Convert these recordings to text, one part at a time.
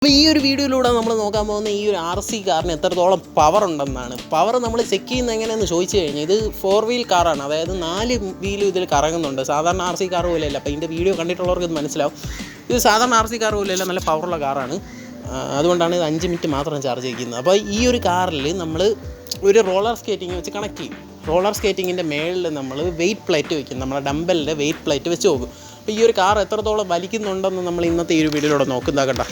അപ്പോൾ ഈ ഒരു വീഡിയോയിലൂടെ നമ്മൾ നോക്കാൻ പോകുന്ന ഈ ഒരു RC കാറിന് എത്രത്തോളം പവർ ഉണ്ടെന്നാണ്. പവർ നമ്മൾ ചെക്ക് ചെയ്യുന്നത് എങ്ങനെയെന്ന് ചോദിച്ചു കഴിഞ്ഞാൽ, ഇത് 4 വീൽ കാറാണ്, അതായത് 4 വീലും ഇതിൽ കറങ്ങുന്നുണ്ട്. സാധാരണ RC കാർ പോലെയല്ല. അപ്പോൾ ഇതിൻ്റെ വീഡിയോ കണ്ടിട്ടുള്ളവർക്ക് ഇത് മനസ്സിലാവും. ഇത് സാധാരണ RC കാർ പോലെയല്ല, നല്ല പവറുള്ള കാറാണ്. അതുകൊണ്ടാണ് ഇത് 5 മിനിറ്റ് മാത്രം ചാർജ് ചെയ്യുന്നത്. അപ്പോൾ ഈ ഒരു കാറിൽ നമ്മൾ ഒരു റോളർ സ്കേറ്റിംഗ് വെച്ച് കണക്ട് ചെയ്യും. റോളർ സ്കേറ്റിങ്ങിൻ്റെ മേളിൽ നമ്മൾ വെയിറ്റ് പ്ലേറ്റ് വയ്ക്കും, നമ്മുടെ ഡംബലിൻ്റെ വെയിറ്റ് പ്ലേറ്റ് വെച്ച് നോക്കും. അപ്പോൾ ഈ ഒരു കാർ എത്രത്തോളം വലിക്കുന്നുണ്ടെന്ന് നമ്മൾ ഇന്നത്തെ ഈ ഒരു വീഡിയോയിലൂടെ നോക്കുന്നതാ കേട്ടോ.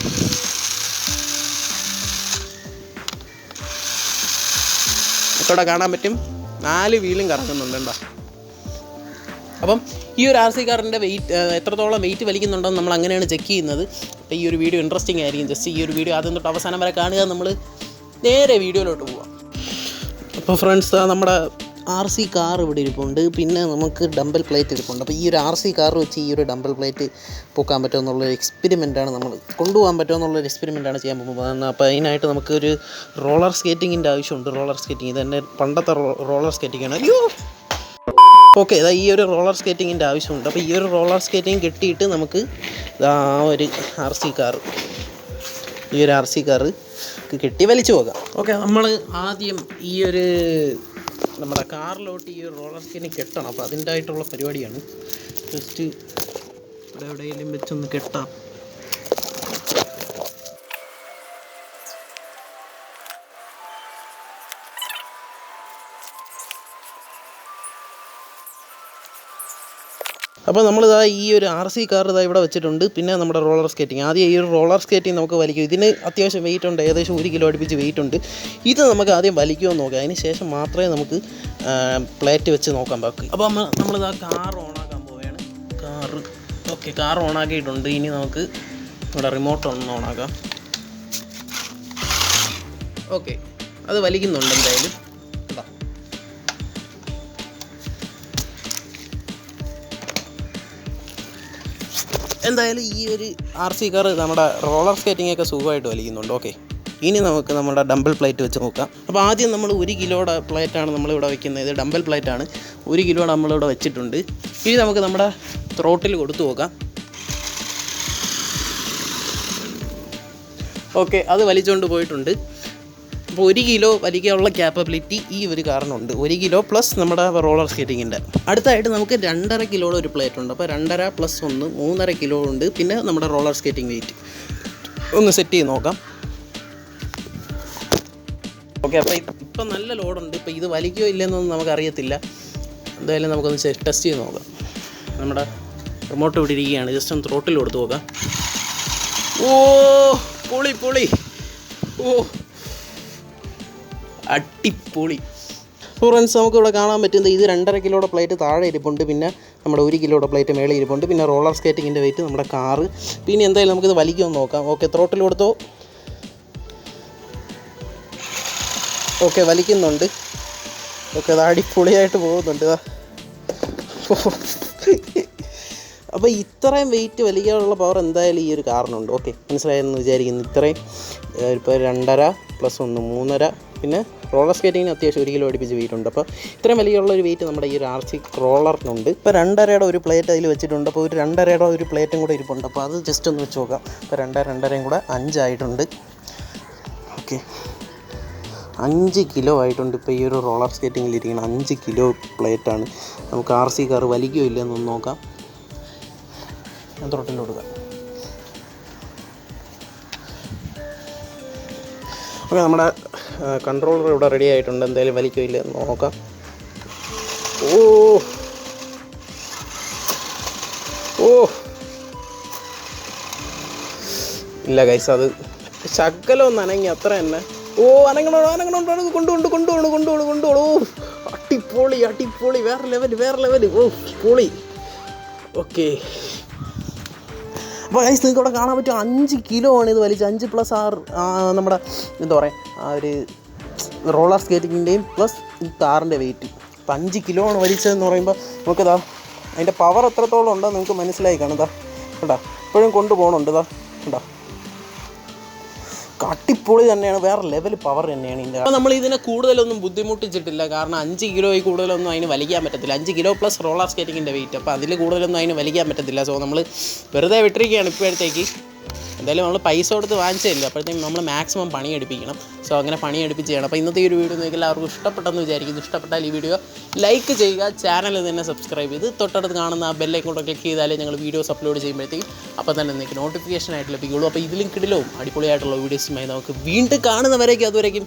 ഇവിടെ കാണാൻ പറ്റും 4 വീലും കറങ്ങുന്നുണ്ട് കേട്ടോ. അപ്പം ഈ ഒരു RC കാറിൻ്റെ എത്രത്തോളം വെയിറ്റ് വലിക്കുന്നുണ്ടെന്ന് നമ്മൾ അങ്ങനെയാണ് ചെക്ക് ചെയ്യുന്നത്. അപ്പോൾ ഈ ഒരു വീഡിയോ ഇൻട്രസ്റ്റിംഗ് ആയിരിക്കും. ജസ്റ്റ് ഈ ഒരു വീഡിയോ ആദ്യം തൊട്ട് അവസാനം വരെ കാണുക. നമ്മൾ നേരെ വീഡിയോയിലോട്ട് പോവാം. അപ്പോൾ ഫ്രണ്ട്സ്, നമ്മുടെ RC കാർ ഇവിടെ ഇരിപ്പുണ്ട്. പിന്നെ നമുക്ക് ഡംബൽ പ്ലേറ്റ് ഇരിപ്പുണ്ട്. അപ്പോൾ ഈ ഒരു RC കാർ വെച്ച് ഈ ഒരു ഡംബൽ പ്ലേറ്റ് പൊക്കാൻ പറ്റുമോ എന്നുള്ളൊരു എക്സ്പെരിമെൻറ്റാണ്, നമ്മൾ കൊണ്ടുപോകാൻ പറ്റുമോ എന്നുള്ളൊരു എക്സ്പെരിമെൻറ്റാണ് ചെയ്യാൻ പോകുന്നത്. അപ്പോൾ അതിനായിട്ട് നമുക്കൊരു റോളർ സ്കേറ്റിങ്ങിൻ്റെ ആവശ്യമുണ്ട്. റോളർ സ്കേറ്റിംഗ് ഇത് തന്നെ പണ്ടത്തെ റോളർ സ്കേറ്റിംഗാണ്. അയ്യോ, ഓക്കെ, ഇതാ ഈ ഒരു റോളർ സ്കേറ്റിങ്ങിൻ്റെ ആവശ്യമുണ്ട്. അപ്പോൾ ഈ ഒരു റോളർ സ്കേറ്റിംഗ് കിട്ടിയിട്ട് നമുക്ക് ഒരു ഈ ഒരു RC കാറ് കെട്ടി വലിച്ചു പോകാം. ഓക്കെ, നമ്മൾ ആദ്യം ഈ ഒരു നമ്മുടെ കാറിലോട്ട് ഈ ഒരു റോളർ സ്കേറ്റിംഗ് കെട്ടണം. അപ്പോൾ അതിൻ്റെ ആയിട്ടുള്ള പരിപാടിയാണ്. ജസ്റ്റ് ഇവിടെ എവിടെയെങ്കിലും വെച്ചൊന്ന് കെട്ടാം. അപ്പോൾ നമ്മളിതാ ഈ ഒരു RC കാർ ഇതാ ഇവിടെ വെച്ചിട്ടുണ്ട്. പിന്നെ നമ്മുടെ റോളർ സ്കേറ്റിംഗ്, ആദ്യം ഈ ഒരു റോളർ സ്കേറ്റിംഗ് നമുക്ക് വലിക്കും. ഇതിന് അത്യാവശ്യം വെയിറ്റ് ഉണ്ട്, ഏകദേശം 1 കിലോ അടുപ്പിച്ച് വെയിറ്റ് ഉണ്ട്. ഇത് നമുക്ക് ആദ്യം വലിക്കുമെന്ന് നോക്കാം. അതിന് ശേഷം മാത്രമേ നമുക്ക് പ്ലേറ്റ് വെച്ച് നോക്കാൻ പറ്റൂ. അപ്പോൾ നമ്മളിതാ കാർ ഓണാക്കാൻ പോവുകയാണ്. കാർ ഓണാക്കിയിട്ടുണ്ട്. ഇനി നമുക്ക് ഇവിടെ റിമോട്ട് ഒന്ന് ഓണാക്കാം. ഓക്കെ, അത് വലിക്കുന്നുണ്ട് എന്തായാലും. എന്തായാലും ഈ ഒരു RC കാർ നമ്മുടെ റോളർ സ്കേറ്റിങ്ങൊക്കെ സുഖമായിട്ട് വലിക്കുന്നുണ്ട്. ഓക്കെ, ഇനി നമുക്ക് നമ്മുടെ ഡംബൽ പ്ലേറ്റ് വെച്ച് നോക്കാം. അപ്പോൾ ആദ്യം നമ്മൾ 1 കിലോയുടെ പ്ലേറ്റാണ് നമ്മളിവിടെ വെക്കുന്നത്. ഇത് ഡംബൽ പ്ലേറ്റാണ്. 1 കിലോ നമ്മളിവിടെ വെച്ചിട്ടുണ്ട്. ഇനി നമുക്ക് നമ്മുടെ ത്രോട്ടിൽ കൊടുത്തു നോക്കാം. ഓക്കെ, അത് വലിച്ചുകൊണ്ട് പോയിട്ടുണ്ട്. അപ്പോൾ 1 കിലോ വലിക്കാനുള്ള ക്യാപ്പബിലിറ്റി ഈ ഒരു കാറിനുണ്ട്. 1 കിലോ പ്ലസ് നമ്മുടെ റോളർ സ്കേറ്റിങ്ങിൻ്റെ. അടുത്തായിട്ട് നമുക്ക് 2.5 കിലോയുടെ ഒരു പ്ലേറ്റ് ഉണ്ട്. അപ്പോൾ 2.5 + 1 3.5 കിലോ ഉണ്ട്. പിന്നെ നമ്മുടെ റോളർ സ്കേറ്റിംഗ് വെയിറ്റ് ഒന്ന് സെറ്റ് ചെയ്ത് നോക്കാം. ഓക്കെ, അപ്പോൾ ഇപ്പം നല്ല ലോഡുണ്ട്. ഇപ്പോൾ ഇത് വലിക്കുകയോ ഇല്ലെന്നൊന്നും നമുക്കറിയത്തില്ല. എന്തായാലും നമുക്കൊന്ന് ടെസ്റ്റ് ചെയ്ത് നോക്കാം. നമ്മുടെ റിമോട്ട് ഇവിടെ ഇരിക്കുകയാണ്. ജസ്റ്റ് ഒന്ന് ത്രോട്ടിൽ കൊടുത്ത് നോക്കാം. ഓ, പൊളി. ഓ, അടിപൊളി. ഫ്രണ്ട്സ്, നമുക്കിവിടെ കാണാൻ പറ്റുന്നത് ഇത് 2.5 കിലോയുടെ പ്ലേറ്റ് താഴെ ഇരിപ്പുണ്ട്. പിന്നെ നമ്മുടെ 1 കിലോയുടെ പ്ലേറ്റ് മേളിൽ ഇരിപ്പുണ്ട്. പിന്നെ റോളർ സ്കേറ്റിങ്ങിൻ്റെ വെയിറ്റ് നമ്മുടെ കാറ്. പിന്നെ എന്തായാലും നമുക്കിത് വലിക്കുമെന്ന് നോക്കാം. ഓക്കെ, ത്രോട്ടിൽ കൊടുത്തോ. ഓക്കെ, വലിക്കുന്നുണ്ട്. ഓക്കെ, അത് അടിപൊളിയായിട്ട് പോകുന്നുണ്ട്. അപ്പോൾ ഇത്രയും വെയിറ്റ് വലിക്കാനുള്ള പവർ എന്തായാലും ഈ ഒരു കാറിനുണ്ട്. ഓക്കെ, മനസ്സിലായെന്ന് വിചാരിക്കുന്നു. ഇത്രയും ഇപ്പോൾ 2.5 + 1 3.5. പിന്നെ റോളർ സ്കേറ്റിങ്ങിന് അത്യാവശ്യം 1 കിലോ അടുപ്പിച്ച് വെയിറ്റ് ഉണ്ട്. അപ്പോൾ ഇത്രയും വലിയുള്ള ഒരു വെയിറ്റ് നമ്മുടെ ഈ ഒരു RC റോളറിനുണ്ട്. ഇപ്പോൾ 2.5യുടെ ഒരു പ്ലേറ്റ് അതിൽ വെച്ചിട്ടുണ്ട്. അപ്പോൾ ഒരു 2.5യുടെ ഒരു പ്ലേറ്റും കൂടെ ഇരിപ്പുണ്ട്. അപ്പോൾ അത് ജസ്റ്റ് ഒന്ന് വെച്ച് നോക്കാം. ഇപ്പോൾ 2.5 കൂടെ 5 ആയിട്ടുണ്ട്. ഓക്കെ, 5 കിലോ ആയിട്ടുണ്ട്. ഇപ്പോൾ ഈ ഒരു റോളർ സ്കേറ്റിങ്ങിൽ ഇരിക്കണം 5 കിലോ പ്ലേറ്റാണ്. നമുക്ക് RC കാർ വലിക്കുകയോ ഇല്ലെന്നൊന്ന് നോക്കാം. ഞാൻ ത്രോട്ടിൽ കൊടുക്കാം. ഓക്കെ, നമ്മുടെ കൺട്രോളർ ഇവിടെ റെഡി ആയിട്ടുണ്ട്. എന്തായാലും വലിക്കുകയോ ഇല്ലെന്ന് നോക്കാം. ഓ ഇല്ല ഗൈസ്, അത് ശകലം ഒന്ന് അനങ്ങി, അത്ര തന്നെ. അനങ്ങണോ കൊണ്ടുപോകണോ. അടിപൊളി, വേറെ ലെവല്. പൊളി. ഓക്കെ, അപ്പോൾ ഗൈസ്, നിങ്ങൾക്ക് ഇവിടെ കാണാൻ പറ്റും 5 കിലോ ആണ് ഇത് വലിച്ച്. 5 + 6 നമ്മുടെ എന്താ പറയുക, ആ ഒരു റോളർ സ്കേറ്റിങ്ങിൻ്റെയും പ്ലസ് ഈ കാറിൻ്റെ വെയിറ്റ്. അപ്പോൾ 5 കിലോ ആണ് വലിച്ചതെന്ന് പറയുമ്പോൾ നമുക്കിതാ അതിൻ്റെ പവർ എത്രത്തോളം ഉണ്ടോ നിങ്ങൾക്ക് മനസ്സിലായി കാണും. കേട്ടോ, ഇപ്പോഴും കൊണ്ടുപോകണുണ്ട്. കേട്ടോ, അടിപൊളി തന്നെയാണ്, വേറെ ലെവൽ പവർ തന്നെയാണ് ഇതിൻ്റെ. അപ്പോൾ നമ്മൾ ഇതിനെ കൂടുതലൊന്നും ബുദ്ധിമുട്ടിച്ചിട്ടില്ല. കാരണം 5 കിലോയിൽ കൂടുതലൊന്നും അതിന് വലിക്കാൻ പറ്റത്തില്ല. 5 കിലോ പ്ലസ് റോളർ സ്കേറ്റിങ്ങിൻ്റെ വെയിറ്റ്. അപ്പോൾ അതിൽ കൂടുതലൊന്നും അതിന് വലിക്കാൻ പറ്റത്തില്ല. സോ നമ്മൾ വെറുതെ വിട്ടിരിക്കുകയാണ് ഇപ്പോഴത്തേക്ക്. എന്തായാലും നമ്മൾ പൈസ കൊടുത്ത് വാങ്ങിച്ചില്ല, അപ്പോഴത്തേക്കും നമ്മൾ മാക്സിമം പണിയെടുപ്പിക്കണം. സോ അങ്ങനെ പണിയെടുപ്പിച്ച് ചെയ്യണം. അപ്പോൾ ഇന്നത്തെ ഈ ഒരു വീഡിയോ നിങ്ങൾക്ക് എല്ലാവർക്കും ഇഷ്ടപ്പെട്ടെന്ന് വിചാരിക്കുന്നു. ഇഷ്ടപ്പെട്ടാൽ ഈ വീഡിയോ ലൈക്ക് ചെയ്യുക, ചാനൽ തന്നെ സബ്സ്ക്രൈബ് ചെയ്ത് തൊട്ടടുത്ത് കാണുന്ന ആ ബെല്ലൈക്കോട്ട് ക്ലിക്ക് ചെയ്താലേ ഞങ്ങൾ വീഡിയോസ് അപ്ലോഡ് ചെയ്യുമ്പോഴത്തേക്കും അപ്പോൾ തന്നെ നിങ്ങൾക്ക് നോട്ടിഫിക്കേഷൻ ആയിട്ട് ലഭിക്കുകയുള്ളൂ. അപ്പോൾ ഇതിലും കിടിലവും അടിപൊളിയായിട്ടുള്ള വീഡിയോസുമായി നമുക്ക് വീണ്ടും കാണുന്നവരേക്കും അതുവരേക്കും